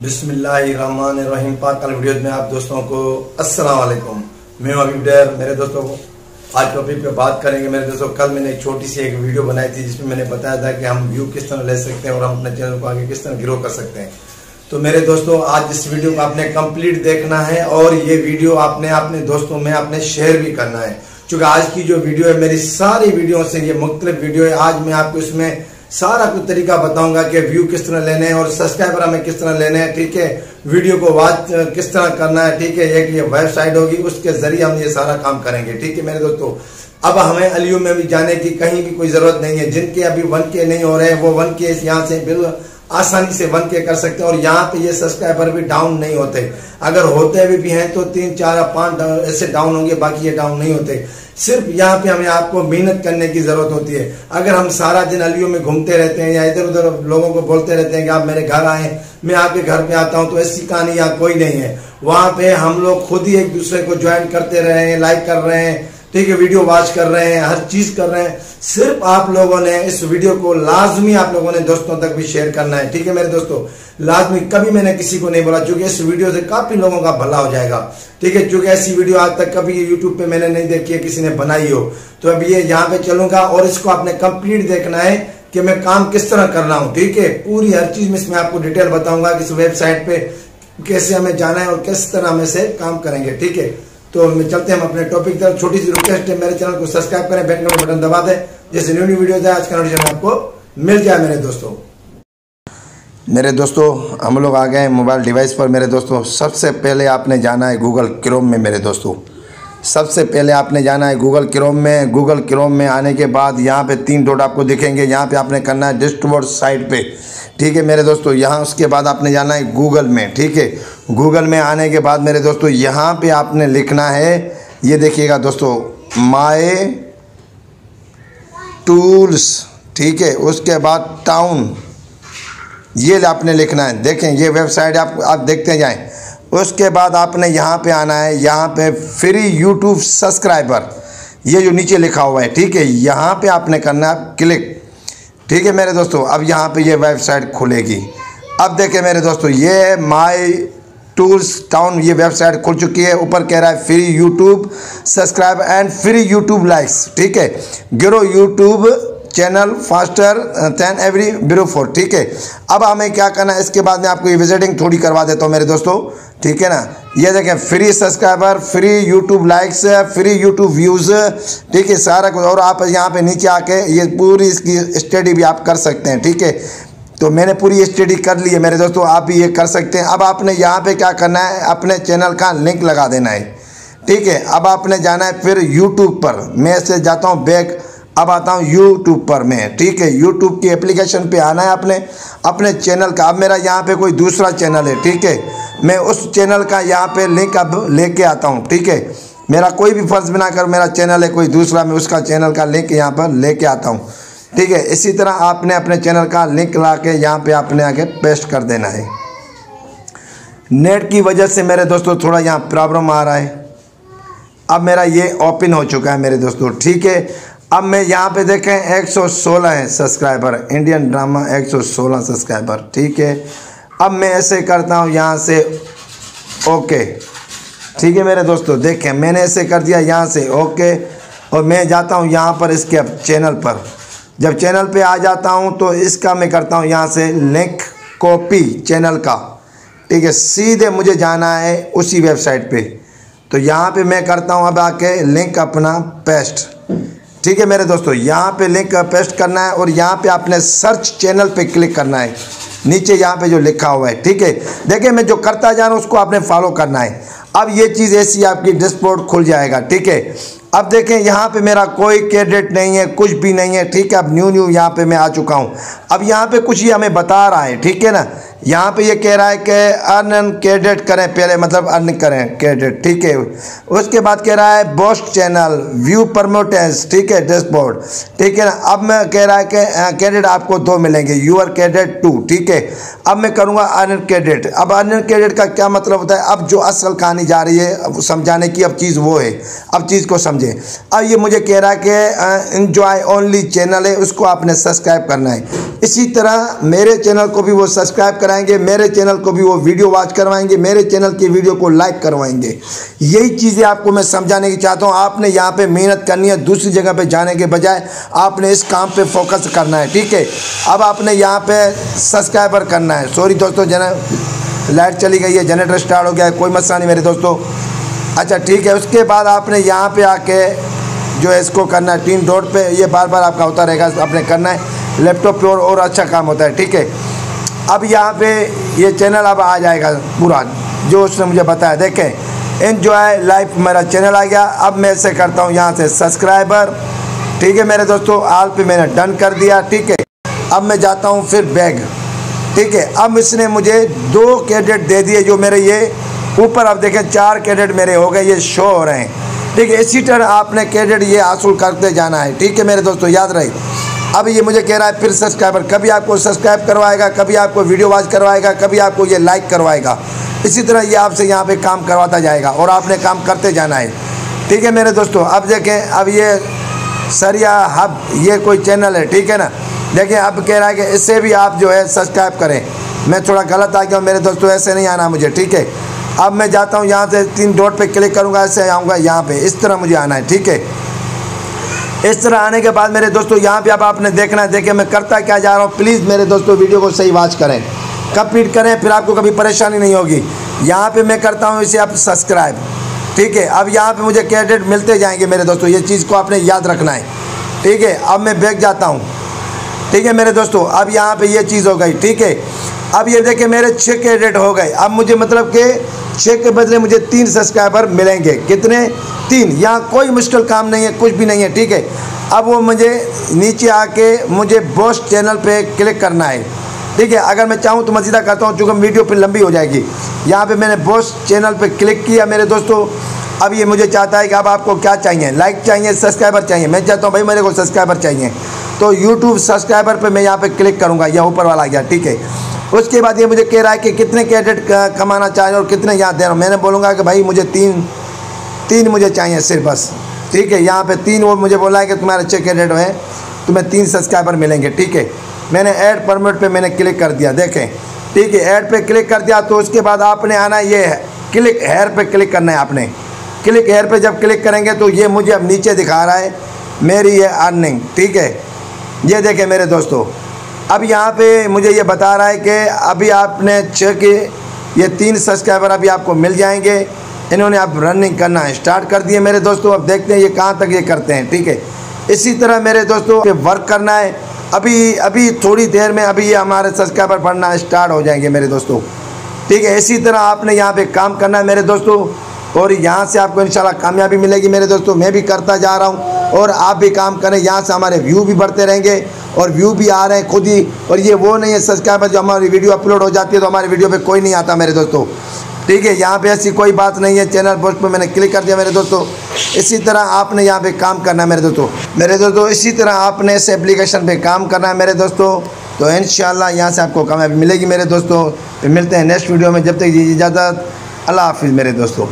बिस्मिल्लाहिर्रहमानिर्रहीम। पाक कल वीडियो में आप दोस्तों को अस्सलाम वालेकुम। मैं हूं हबीब डेर। मेरे दोस्तों को आज टॉपिक पे बात करेंगे। मेरे दोस्तों कल मैंने एक छोटी सी एक वीडियो बनाई थी जिसमें मैंने बताया था कि हम व्यू किस तरह ले सकते हैं और हम अपने चैनल को आगे किस तरह ग्रो कर सकते हैं। तो मेरे दोस्तों आज इस वीडियो को आपने कंप्लीट देखना है और ये वीडियो आपने अपने दोस्तों में आपने शेयर भी करना है। क्योंकि आज की जो वीडियो है मेरी सारी वीडियो से ये मुख्तलिफ वीडियो है। आज मैं आपको इसमें सारा कुछ तरीका बताऊंगा कि व्यू किस तरह लेने हैं और सब्सक्राइबर हमें किस तरह लेने हैं। ठीक है, वीडियो को वॉच किस तरह करना है। ठीक है, एक ये वेबसाइट होगी उसके जरिए हम ये सारा काम करेंगे। ठीक है मेरे दोस्तों, अब हमें अलियो में भी जाने की कहीं भी कोई जरूरत नहीं है। जिनके अभी 1K नहीं हो रहे हैं वो 1K यहाँ से बिल्कुल आसानी से 1K कर सकते हैं और यहाँ पे ये सब्सक्राइबर भी डाउन नहीं होते। अगर होते भी हैं तो 3, 4 या 5 ऐसे डाउन होंगे, बाकी ये डाउन नहीं होते। सिर्फ यहाँ पे हमें आपको मेहनत करने की जरूरत होती है। अगर हम सारा दिन अलियों में घूमते रहते हैं या इधर उधर लोगों को बोलते रहते हैं कि आप मेरे घर आए, मैं आपके घर पे आता हूँ, तो ऐसी कहानी यहाँ कोई नहीं है। वहां पे हम लोग खुद ही एक दूसरे को ज्वाइन करते रहे हैं, लाइक कर रहे हैं, ठीक है, वीडियो वॉच कर रहे हैं, हर चीज कर रहे हैं। सिर्फ आप लोगों ने इस वीडियो को लाजमी आप लोगों ने दोस्तों तक भी शेयर करना है। ठीक है मेरे दोस्तों, लाजमी। कभी मैंने किसी को नहीं बोला, क्योंकि इस वीडियो से काफी लोगों का भला हो जाएगा। ठीक है, क्योंकि ऐसी वीडियो आज तक कभी यूट्यूब पे मैंने नहीं देखी है, किसी ने बनाई हो। तो अभी ये यहाँ पे चलूंगा और इसको आपने कंप्लीट देखना है कि मैं काम किस तरह कर रहा हूँ। ठीक है, पूरी हर चीज में इसमें आपको डिटेल बताऊंगा कि इस वेबसाइट पे कैसे हमें जाना है और किस तरह हमें से काम करेंगे। ठीक है, तो चलते हैं हम अपने टॉपिक तरफ। छोटी सी रिक्वेस्ट है, मेरे चैनल को सब्सक्राइब करें, बेल का बटन दबा दें, जैसे न्यू वीडियो जाए आज का नोटिफिकेशन आपको मिल जाए। मेरे दोस्तों हम लोग आ गए हैं मोबाइल डिवाइस पर। मेरे दोस्तों सबसे पहले आपने जाना है गूगल क्रोम में। मेरे दोस्तों सबसे पहले आपने जाना है गूगल क्रोम में। गूगल क्रोम में आने के बाद यहाँ पे 3 डॉट आपको दिखेंगे, यहाँ पे आपने करना है डैशबोर्ड साइट पे। ठीक है मेरे दोस्तों, यहाँ उसके बाद आपने जाना है गूगल में। ठीक है, गूगल में आने के बाद मेरे दोस्तों यहाँ पे आपने लिखना है, ये देखिएगा दोस्तों, माय टूल्स। ठीक है, उसके बाद टाउन, ये आपने लिखना है। देखें ये वेबसाइट आप देखते जाएं। उसके बाद आपने यहाँ पे आना है, यहाँ पे फ्री यूट्यूब सब्सक्राइबर, ये जो नीचे लिखा हुआ है। ठीक है, यहाँ पे आपने करना है क्लिक। ठीक है मेरे दोस्तों, अब यहाँ पे ये वेबसाइट खुलेगी। अब देखें मेरे दोस्तों, ये माय टूल्स टाउन ये वेबसाइट खुल चुकी है। ऊपर कह रहा है free YouTube subscribe and free YouTube likes. ठीक है, grow YouTube channel faster than every bro for. ठीक है, अब हमें क्या करना है, इसके बाद में आपको ये विजिटिंग थोड़ी करवा देता हूँ मेरे दोस्तों। ठीक है ना, ये देखें free subscriber, free YouTube likes, free YouTube views. ठीक है, सारा कुछ। और आप यहाँ पे नीचे आके ये पूरी इसकी स्टडी भी आप कर सकते हैं। ठीक है, तो मैंने पूरी स्टडी कर ली है मेरे दोस्तों, आप भी ये कर सकते हैं। अब आपने यहाँ पे क्या करना है, अपने चैनल का लिंक लगा देना है। ठीक है, अब आपने जाना है फिर यूट्यूब पर। मैं इससे जाता हूँ बैक, अब आता हूँ यूट्यूब पर मैं। ठीक है, यूट्यूब की एप्लीकेशन पे आना है आपने, अपने चैनल का। अब मेरा यहाँ पे कोई दूसरा चैनल है। ठीक है, मैं उस चैनल का यहाँ पे लिंक अब लेके आता हूँ। ठीक है, मेरा कोई भी फर्ज बनाकर मेरा चैनल है कोई दूसरा, मैं उसका चैनल का लिंक यहाँ पर लेके आता हूँ। ठीक है, इसी तरह आपने अपने चैनल का लिंक ला के यहाँ पे आपने आके पेस्ट कर देना है। नेट की वजह से मेरे दोस्तों थोड़ा यहाँ प्रॉब्लम आ रहा है। अब मेरा ये ओपन हो चुका है मेरे दोस्तों। ठीक है, अब मैं यहाँ पे देखें 116 है सब्सक्राइबर, इंडियन ड्रामा 116 सब्सक्राइबर। ठीक है, अब मैं ऐसे करता हूँ यहाँ से ओके। ठीक है मेरे दोस्तों, देखें मैंने ऐसे कर दिया यहाँ से ओके, और मैं जाता हूँ यहाँ पर इसके अब चैनल पर। जब चैनल पे आ जाता हूँ तो इसका मैं करता हूँ यहाँ से लिंक कॉपी चैनल का। ठीक है, सीधे मुझे जाना है उसी वेबसाइट पे। तो यहाँ पे मैं करता हूँ अब आके लिंक अपना पेस्ट। ठीक है मेरे दोस्तों, यहाँ पे लिंक पेस्ट करना है और यहाँ पे आपने सर्च चैनल पे क्लिक करना है, नीचे यहाँ पे जो लिखा हुआ है। ठीक है, देखिए मैं जो करता जा रहा हूँ उसको आपने फॉलो करना है। अब ये चीज़ ऐसी आपकी डैशबोर्ड खुल जाएगा। ठीक है, अब देखें यहाँ पे मेरा कोई कैडेट नहीं है, कुछ भी नहीं है। ठीक है, अब न्यू यहाँ पे मैं आ चुका हूँ। अब यहाँ पे कुछ ही हमें बता रहा है। ठीक है ना, यहाँ पे ये कह रहा है कि अर्न कैडेट करें पहले, मतलब अर्न करें कैडेट। ठीक है, उसके बाद कह रहा है बोस्ट चैनल व्यू प्रमोटेंस। ठीक है, डैशबोर्ड। ठीक है ना, अब मैं कह रहा है कि कैडेट आपको 2 मिलेंगे, यूआर कैडेट 2। ठीक है, अब मैं करूँगा अर्न कैडेट। अब अर्न कैडेट का क्या मतलब होता है, अब जो असल कहानी जा रही है समझाने की, अब चीज़ वो है, अब चीज़ को समझें। अब ये मुझे कह रहा है कि एंजॉय ओनली चैनल है, उसको आपने सब्सक्राइब करना है। इसी तरह मेरे चैनल को भी वो सब्सक्राइब कराएंगे, मेरे चैनल को भी वो वीडियो वॉच करवाएंगे, मेरे चैनल की वीडियो को लाइक करवाएंगे। यही चीज़ें आपको मैं समझाने की चाहता हूँ। आपने यहाँ पे मेहनत करनी है, दूसरी जगह पे जाने के बजाय आपने इस काम पे फोकस करना है, ठीक है। अब आपने यहाँ पे सब्सक्राइबर करना है। सॉरी दोस्तों, लाइट चली गई है, जनरेटर स्टार्ट हो गया है, कोई मसला नहीं मेरे दोस्तों। अच्छा ठीक है, उसके बाद आपने यहाँ पर आके जो है इसको करना है 3 डॉट पे, ये बार बार आपका होता रहेगा, आपने करना है। लैपटॉप पे और अच्छा काम होता है, ठीक है। अब यहाँ पे ये चैनल अब आ जाएगा पूरा जो उसने मुझे बताया। देखें, एंजॉय लाइफ मेरा चैनल आ गया। अब मैं ऐसे करता हूँ यहाँ से सब्सक्राइबर, ठीक है मेरे दोस्तों, ऑल पे मैंने डन कर दिया, ठीक है। अब मैं जाता हूँ फिर बैग, ठीक है। अब इसने मुझे 2 क्रेडिट दे दिए जो मेरे ये ऊपर, अब देखें 4 क्रेडिट मेरे हो गए, ये शो हो रहे हैं, ठीक है। इसी तरह आपने क्रेडिट ये हासिल करते जाना है, ठीक है मेरे दोस्तों, याद रहे। अब ये मुझे कह रहा है फिर सब्सक्राइबर, कभी आपको सब्सक्राइब करवाएगा, कभी आपको वीडियो वॉच करवाएगा, कभी आपको ये लाइक करवाएगा। इसी तरह ये आपसे यहाँ पे काम करवाता जाएगा और आपने काम करते जाना है, ठीक है मेरे दोस्तों। अब देखें, अब ये सरिया हब ये कोई चैनल है, ठीक है ना। देखें अब कह रहा है कि इससे भी आप जो है सब्सक्राइब करें। मैं थोड़ा गलत आ गया मेरे दोस्तों, ऐसे नहीं आना मुझे, ठीक है। अब मैं जाता हूँ यहाँ से 3 डॉट पे क्लिक करूँगा, ऐसे आऊँगा यहाँ पे, इस तरह मुझे आना है, ठीक है। इस तरह आने के बाद मेरे दोस्तों यहाँ पे अब आपने देखना है। देखिए मैं करता क्या जा रहा हूँ, प्लीज़ मेरे दोस्तों वीडियो को सही वॉच करें, कंप्लीट करें, फिर आपको कभी परेशानी नहीं होगी। यहाँ पे मैं करता हूँ इसे आप सब्सक्राइब, ठीक है। अब यहाँ पे मुझे क्रेडिट मिलते जाएंगे मेरे दोस्तों, ये चीज़ को आपने याद रखना है, ठीक है। अब मैं बैक जाता हूँ, ठीक है मेरे दोस्तों। अब यहाँ पर ये चीज़ हो गई, ठीक है। अब ये देखिए मेरे 6 क्रेडिट हो गए। अब मुझे मतलब कि 6 के बदले मुझे 3 सब्सक्राइबर मिलेंगे। कितने? 3। यहाँ कोई मुश्किल काम नहीं है, कुछ भी नहीं है, ठीक है। अब वो मुझे नीचे आके मुझे बॉस चैनल पे क्लिक करना है, ठीक है। अगर मैं चाहूँ तो मैं सीधा करता हूँ, चूँकि वीडियो फिर लंबी हो जाएगी। यहाँ पे मैंने बॉस चैनल पे क्लिक किया मेरे दोस्तों। अब ये मुझे चाहता है कि अब आपको क्या चाहिए, लाइक चाहिए, सब्सक्राइबर चाहिए। मैं चाहता हूँ भाई मेरे को सब्सक्राइबर चाहिए, तो यूट्यूब सब्सक्राइबर पर मैं यहाँ पर क्लिक करूँगा, यह ऊपर वाला आ गया, ठीक है। उसके बाद ये मुझे कह रहा है कि कितने क्रेडिट कमाना चाहिए और कितने यहाँ दे रहा हूँ। मैंने बोलूँगा कि भाई मुझे 3 मुझे चाहिए सिर्फ, बस, ठीक है। यहाँ पे 3 वो मुझे बोला है कि तुम्हारे अच्छे क्रेडिट हैं, तुम्हें 3 सब्सक्राइबर मिलेंगे, ठीक है। मैंने ऐड परमिट पे मैंने क्लिक कर दिया, देखें, ठीक है। ऐड पे क्लिक कर दिया तो उसके बाद आपने आना है ये क्लिक हेयर पे क्लिक करना है आपने। क्लिक हेयर पे जब क्लिक करेंगे तो ये मुझे अब नीचे दिखा रहा है मेरी ये अर्निंग, ठीक है। ये देखें मेरे दोस्तों, अब यहाँ पे मुझे ये बता रहा है कि अभी आपने 6 के ये 3 सब्सक्राइबर अभी आपको मिल जाएंगे। इन्होंने अब रनिंग करना है स्टार्ट कर दिए मेरे दोस्तों। अब देखते हैं ये कहाँ तक ये करते हैं, ठीक है। इसी तरह मेरे दोस्तों पे वर्क करना है। अभी थोड़ी देर में अभी ये हमारे सब्सक्राइबर बढ़ना स्टार्ट हो जाएंगे मेरे दोस्तों, ठीक है। इसी तरह आपने यहाँ पे काम करना है मेरे दोस्तों, और यहाँ से आपको इंशाल्लाह कामयाबी मिलेगी मेरे दोस्तों। मैं भी करता जा रहा हूँ और आप भी काम करें। यहाँ से हमारे व्यू भी बढ़ते रहेंगे और व्यू भी आ रहे हैं खुद ही। और ये वो नहीं है सब्सक्राइबर जो हमारी वीडियो अपलोड हो जाती है तो हमारी वीडियो पे कोई नहीं आता मेरे दोस्तों, ठीक है। यहाँ पे ऐसी कोई बात नहीं है। चैनल पोस्ट पे मैंने क्लिक कर दिया मेरे दोस्तों। इसी तरह आपने यहाँ पे काम करना है मेरे दोस्तों। इसी तरह आपने इस एप्लीकेशन पे काम करना है मेरे दोस्तों। तो इंशाल्लाह यहाँ से आपको कामयाबी मिलेगी मेरे दोस्तों। फिर मिलते हैं नेक्स्ट वीडियो में। जब तक इजाज़त, अल्लाह हाफिज़ मेरे दोस्तों।